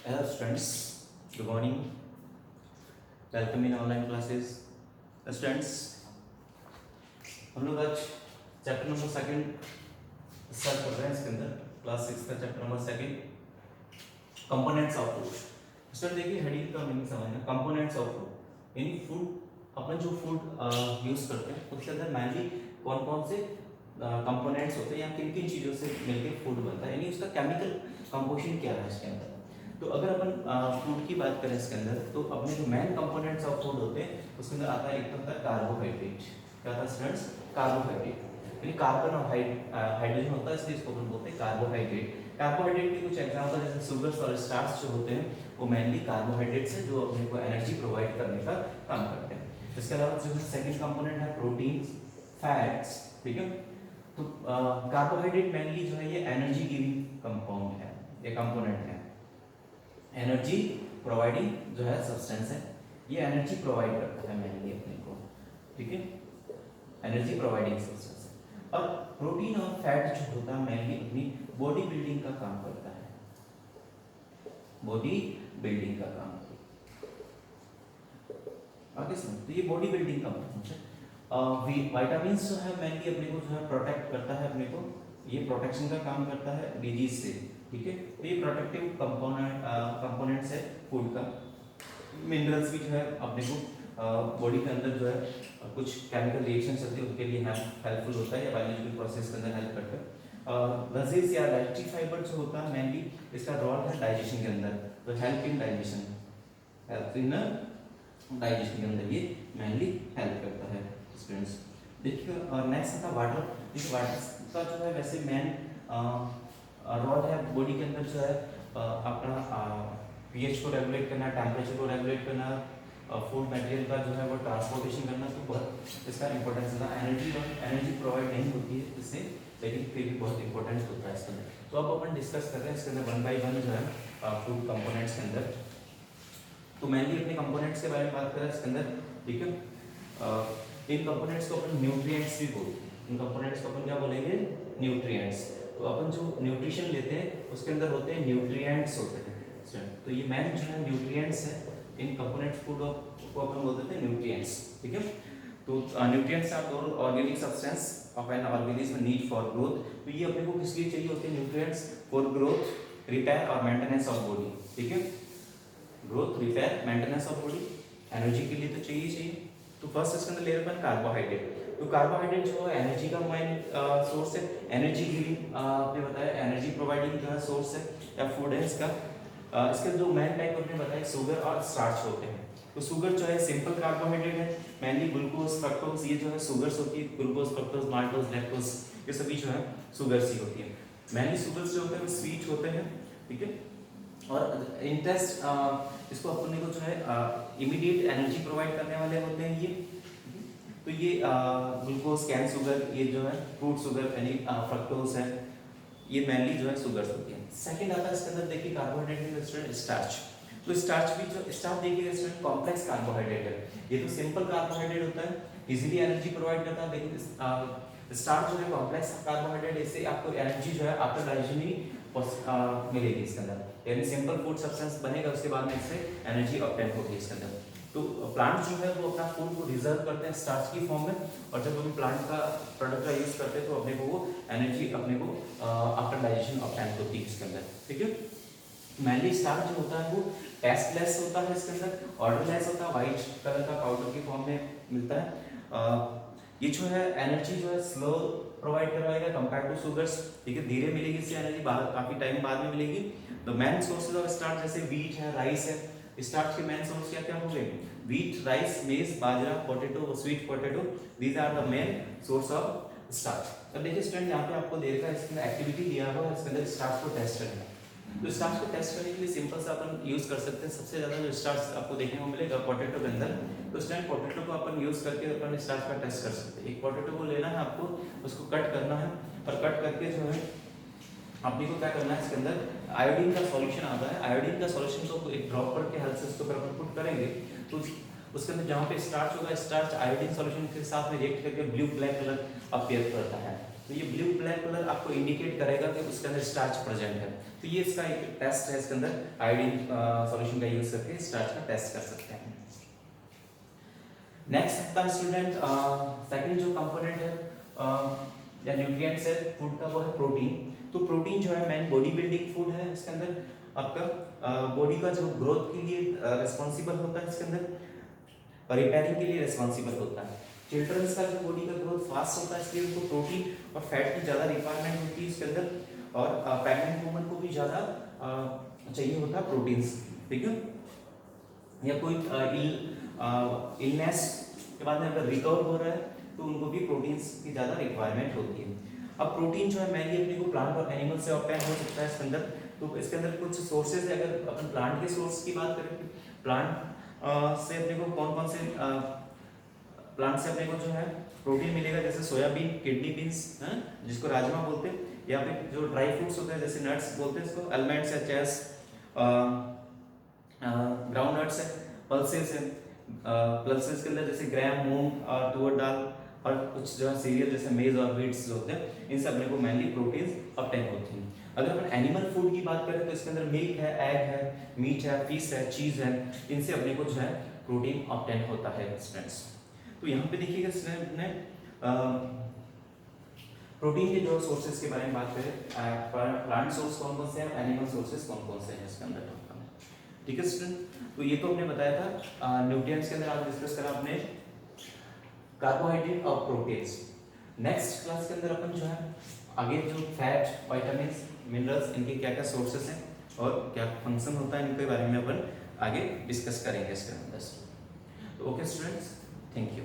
Hello students, good morning. Welcome in online classes. Students, हम लोग आज चैप्टर नंबर सेकंड स्टार्ट कर रहे हैं. इसके अंदर क्लास 6 का chapter number second components of food. Student देखिए हेडिंग का मीनिंग समझना. कंपोनेंट्स ऑफ फूड यानी फूड अपन जो फूड यूज करते हैं उसके अंदर मेनली कौन कौन से कंपोनेंट्स होते हैं या किन किन चीज़ों से मिलकर फूड बनता है, यानी उसका केमिकल कंपोजिशन क्या है इसके अंदर. तो अगर अपन फूड की बात करें इसके अंदर तो अपने जो मेन कंपोनेंट्स ऑफ फूड होते हैं उसके अंदर आता है एक तो होता है कार्बोहाइड्रेट. क्या था स्टूडेंट्स? कार्बोहाइड्रेट यानी कार्बन और हाइड्रोजन होता है, इसलिए इसको अपन बोलते हैं कार्बोहाइड्रेट. कार्बोहाइड्रेट के कुछ एग्जांपल जैसे शुगर्स और स्टार्च जो होते हैं वो मेनली कार्बोहाइड्रेट्स है जो अपने को एनर्जी प्रोवाइड करने का काम करते हैं. इसके अलावा जो सेकंड कंपोनेंट है प्रोटीन, फैट्स. ठीक है, तो कार्बोहाइड्रेट मेनली जो है ये एनर्जी गिविंग कंपाउंड है, ये कंपोनेंट है. एनर्जी प्रोवाइडिंग जो है सब्सटेंस है, ये एनर्जी प्रोवाइड करता है मेनली अपने को. ठीक है, एनर्जी प्रोवाइडिंग सब्सटेंस है. और प्रोटीन और फैट जो होता है मेनली अपनी बॉडी बिल्डिंग का काम करता है, बॉडी बिल्डिंग का काम. आगे सुनो, तो ये बॉडी बिल्डिंग का मतलब है. विटामिन्स जो है मेनली अपने को जो है प्रोटेक्ट करता है अपने को, ये प्रोटेक्शन का काम करता है डिजीज से. ठीक है, तो ये प्रोटेक्टिव कंपोनेंट्स है फूड का. मिनरल्स भी जो है अपने को बॉडी के अंदर जो है कुछ केमिकल रिएक्शंस होती है उसके लिए हेल्पफुल होता है या बायोलॉजिकल प्रोसेस के अंदर हेल्प करता है. लजीज या डाइटरी फाइबर जो होता है मेनली इसका रोल है डाइजेशन के अंदर, तो help in digestion, help in digestion के अंदर ये मेनली हेल्प करता है. स्टूडेंट्स देखिए, और नेक्स्ट आता वाटर. देखिए वाटर का जो है वैसे मेन रोल है बॉडी के अंदर जो है अपना पीएच को रेगुलेट करना, टेम्परेचर को रेगुलेट करना, फूड मटेरियल का जो है वो ट्रांसपोर्टेशन करना. तो बहुत इसका इंपॉर्टेंस है. एनर्जी प्रोवाइड नहीं होती है इससे, लेकिन फिर भी बहुत इंपॉर्टेंस होता है इसके अंदर. तो अब अपन डिस्कस कर रहे हैं इसके अंदर वन बाई वन जो है फूड कंपोनेंट्स के अंदर. तो मेनली अपने कंपोनेंट्स के बारे में बात करें इसके अंदर. ठीक है, इन कंपोनेंट्स को अपन न्यूट्रिएंट्स भी बोलते हैं. इन कंपोनेंट्स को अपन क्या बोलेंगे? न्यूट्रिएंट्स. तो अपन जो न्यूट्रिशन लेते हैं उसके अंदर होते हैं न्यूट्रिएंट्स होते हैं. तो ये मेन जो है न्यूट्रिएंट्स है इन कंपोनेंट फूड को अपन बोलते हैं न्यूट्रिएंट्स. ठीक है, तो न्यूट्रिएंट्स आर दोनों organic substance of an organism need for growth. तो ये अपने को किस लिए चाहिए होते हैं न्यूट्रिएंट्स? फॉर ग्रोथ, रिपेयर और मेंटेनेंस ऑफ बॉडी. ठीक है, growth, repair, maintenance of body, energy के लिए तो चाहिए चाहिए. तो फर्स्ट इसके अंदर ले रहे हैं कार्बोहाइड्रेट. तो कार्बोहाइड्रेट जो है एनर्जी का मेन सोर्स है, एनर्जी गिविंग आपने बताया, एनर्जी प्रोवाइडिंग जो है सोर्स है या फूड है इसका. इसके जो मेन टाइप आपने बताया शुगर और स्टार्च होते हैं. तो शुगर जो है सिंपल कार्बोहाइड्रेट है मेनली, ग्लूकोज, फ्रक्टोज, ये जो है शुगर्स होती है. ग्लूकोज, फ्रक्टोज, माल्टोज, लैक्टोज, ये सभी जो है शुगर्स ही होती है. मेनली शुगर्स जो होते हैं वो स्वीट होते हैं. ठीक है, और इंटेस्ट इसको अपने को जो है इमीडिएट एनर्जी प्रोवाइड करने वाले होते हैं ये. तो ये ग्लूकोज, कैन शुगर, ये जो है फ्रूट शुगर यानी फ्रक्टोज है, ये मेनली जो है शुगर्स होती है. सेकंड आता है इसके अंदर देखिए कार्बोहाइड्रेट में स्टूडेंट स्टार्च. तो स्टार्च भी जो स्टार्च देखिए स्टूडेंट कॉम्प्लेक्स कार्बोहाइड्रेट है. ये तो सिंपल कार्बोहाइड्रेट होता है, इजीली एनर्जी प्रोवाइड करता है, लेकिन स्टार्च जो है कॉम्प्लेक्स कार्बोहाइड्रेट, इससे आपको एनर्जी जो है आफ्टर डाइजेशन ही मिलेगी इसके अंदर. यानी सिंपल फूड सब्सटेंस बनेगा उसके बाद में इससे एनर्जी ऑब्टेन होगी इसके अंदर. तो प्लांट जो है वो अपना फूड को रिजर्व करते हैं स्टार्च की फॉर्म में, और जब हम प्लांट का प्रोडक्ट का यूज करते हैं तो अपने को वो एनर्जी अपने को आफ्टर डाइजेशन ऑब्टेन होती है इसके अंदर. ठीक है, मेनली स्टार्च जो होता है वो टेस्टलेस होता है इसके अंदर, ऑर्डरलेस होता है, व्हाइट कलर का पाउडर की फॉर्म में मिलता है. ये जो है एनर्जी जो है स्लो प्रोवाइड करवाएगा कंपेयर टू शुगर्स. ठीक है, धीरे मिलेगी इससे एनर्जी, काफी टाइम बाद में मिलेगी. तो मेन सोर्सेज ऑफ स्टार्च जैसे वीट है, राइस है. स्टार्च के मेन सोर्स क्या क्या हो गए? Wheat, rice, maize, bajra, potato, sweet potato, these are the main source of starch. अब देखिए स्टूडेंट यहाँ पे आपको दे रखा है इसके अंदर एक्टिविटी दिया हुआ है, इसके अंदर स्टार्च को टेस्ट करना है. तो स्टार्च को टेस्ट करने के लिए सिंपल सा अपन यूज कर सकते हैं. सबसे ज्यादा जो स्टार्च आपको देखने को मिलेगा पोटैटो के अंदर. तो स्टूडेंट पोटैटो को अपन यूज करके अपन स्टार्च का टेस्ट कर सकते हैं. एक पोटैटो को लेना है आपको, उसको कट करना है, और कट करके जो है अपने को क्या करना है इसके अंदर आयोडीन का सॉल्यूशन आता है. आयोडीन का सॉल्यूशन को एक ड्रॉपर के हेल्प से इसके ऊपर अपन पुट करेंगे तो उसके अंदर जहाँ पे स्टार्च होगा, स्टार्च आयोडीन सॉल्यूशन के साथ में रिएक्ट करके ब्लू ब्लैक कलर अपीयर करता है। तो ये ब्लू ब्लैक कलर आपको इंडिकेट करेगा कि उसके अंदर स्टार्च प्रेजेंट है। तो ये इसका एक टेस्ट है, इसके अंदर आयोडीन सॉल्यूशन का यूज करके स्टार्च का टेस्ट कर सकते हैं। नेक्स्ट आपका स्टूडेंट सेकंड जो कंपोनेंट है या न्यूट्रिएंट्स है फूड का, वो है प्रोटीन। तो प्रोटीन जो है मेन बॉडी बिल्डिंग फूड है। इसके अंदर आपका बॉडी का जो ग्रोथ के लिए रिस्पॉन्सिबल होता है, इसके अंदर रिपेयरिंग के लिए रिस्पॉन्सिबल होता है। चिल्ड्रंस का जो बॉडी का ग्रोथ फास्ट होता है, इसलिए उनको प्रोटीन और फैट की ज़्यादा रिक्वायरमेंट होती है इसके अंदर, और प्रेग्नेंट वुमन को भी ज़्यादा चाहिए होता है प्रोटीन्स, ठीक है। या कोई इलनेस के बाद में अगर रिकवर हो रहा है तो उनको भी प्रोटीन्स की ज़्यादा रिक्वायरमेंट होती है। अब प्रोटीन जो है मेनली अपने को प्लांट और एनिमल से ऑब्टेन हो सकता है इसके अंदर। तो इसके अंदर कुछ सोर्सेज है। अगर अपन प्लांट के सोर्स की बात करें, प्लांट से अपने को कौन कौन से प्लांट से अपने को जो है प्रोटीन मिलेगा, जैसे सोयाबीन, किडनी बीन्स जिसको राजमा बोलते हैं, या फिर जो ड्राई फ्रूट्स होते हैं जैसे नट्स बोलते हैं इसको, आलमंड्स है, चेस, ग्राउंड नट्स है, पल्सेस है, पल्सेस के अंदर जैसे ग्राम, मूंग और तुअर दाल, और कुछ जो है सीरियल जैसे मेज और व्हीट्स जो होते हैं, इनसे अपने को मेनली प्रोटीन्स ऑब्टेन होती हैं। अगर अपन एनिमल फूड की बात करें तो इसके अंदर मिल्क है, एग है, मीट है, फिश है, चीज़ है, इनसे अपने को जो है प्रोटीन ऑब्टेन होता है स्टूडेंट्स। तो यहाँ पे देखिएगा स्टूडेंट ने प्रोटीन के जो सोर्सेज के बारे में बात करें, प्लांट सोर्स कौन कौन से हैं, एनिमल सोर्सेज कौन कौन से हैं इसके अंदर, ठीक है स्टूडेंट। तो ये तो हमने बताया था न्यूट्रिएंट्स के अंदर आज डिस्कस करा आपने कार्बोहाइड्रेट और प्रोटीन्स। नेक्स्ट क्लास के अंदर अपन जो है आगे जो फैट, विटामिन्स, मिनरल्स, इनके क्या क्या सोर्सेज हैं और क्या फंक्शन होता है, इनके बारे में अपन आगे डिस्कस करेंगे इसके अंदर। तो ओके स्टूडेंट्स, थैंक यू।